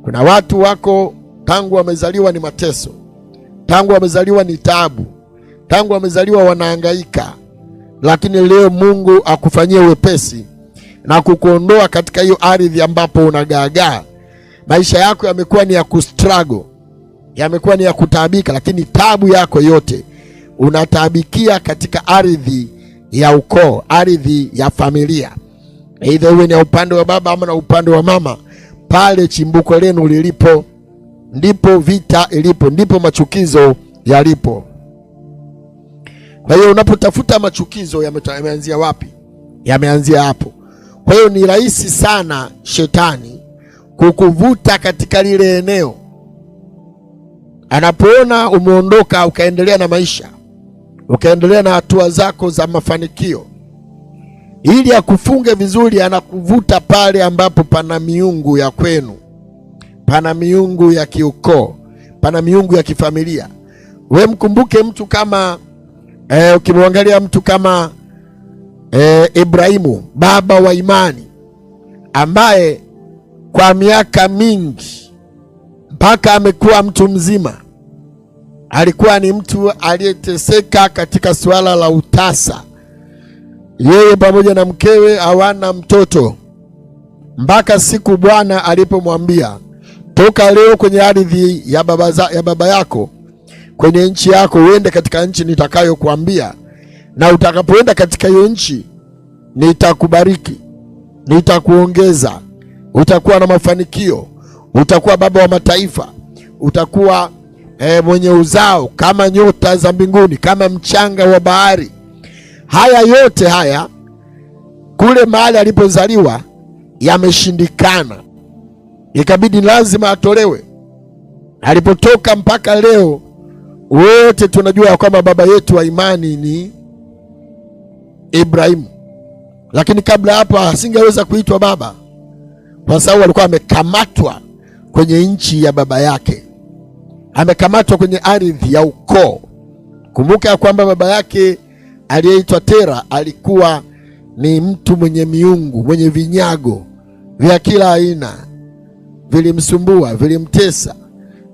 Kuna watu wako tangu wamezaliwa ni mateso, tangu wamezaliwa ni taabu, tangu wamezaliwa wanahangaika, lakini leo Mungu akufanyie wepesi na kukuondoa katika hiyo ardhi ambapo unagaagaa. Maisha yako yamekuwa ni ya kustruggle, yamekuwa ni ya kutaabika, lakini taabu yako yote unataabikia katika ardhi ya ukoo, ardhi ya familia. Aidha iwe ni upande wa baba ama na upande wa mama, pale chimbuko lenu lilipo ndipo vita ilipo, ndipo machukizo yalipo. Kwa hiyo unapotafuta machukizo yameanzia wapi? Yameanzia hapo. Kwa hiyo ni rahisi sana shetani kukuvuta katika lile eneo. Anapoona umeondoka ukaendelea na maisha, ukaendelea na hatua zako za mafanikio, ili akufunge vizuri, anakuvuta pale ambapo pana miungu ya kwenu, pana miungu ya kiukoo, pana miungu ya kifamilia. We mkumbuke mtu kama ukimwangalia mtu kama Ibrahimu, baba wa imani, ambaye kwa miaka mingi mpaka amekuwa mtu mzima alikuwa ni mtu aliyeteseka katika suala la utasa. Yeye pamoja na mkewe hawana mtoto, mpaka siku Bwana alipomwambia, toka leo kwenye ardhi ya baba yako, kwenye nchi yako, uende katika nchi nitakayokuambia, na utakapoenda katika hiyo nchi nitakubariki, nitakuongeza, utakuwa na mafanikio, utakuwa baba wa mataifa, utakuwa mwenye uzao kama nyota za mbinguni, kama mchanga wa bahari. Haya yote haya kule mahali alipozaliwa yameshindikana, ikabidi lazima atolewe. Alipotoka mpaka leo wote tunajua kwamba baba yetu wa imani ni Ibrahimu, lakini kabla hapo asingeweza kuitwa baba, kwa sababu alikuwa amekamatwa kwenye nchi ya baba yake, amekamatwa kwenye ardhi ya ukoo. Kumbuka ya kwamba baba yake aliyeitwa Tera alikuwa ni mtu mwenye miungu, mwenye vinyago vya kila aina, vilimsumbua, vilimtesa,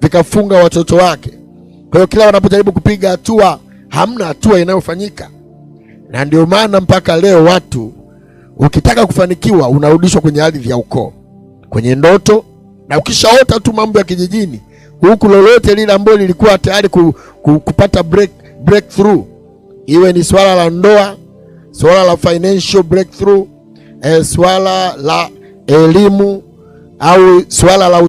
vikafunga watoto wake. Kwa hiyo kila wanapojaribu kupiga hatua, hamna hatua inayofanyika. Na ndio maana mpaka leo watu, ukitaka kufanikiwa unarudishwa kwenye ardhi ya ukoo, kwenye ndoto, na ukishaota tu mambo ya kijijini huku, lolote lile ambalo lilikuwa tayari kupata breakthrough, iwe ni swala la ndoa, swala la financial breakthrough, swala la elimu, au swala la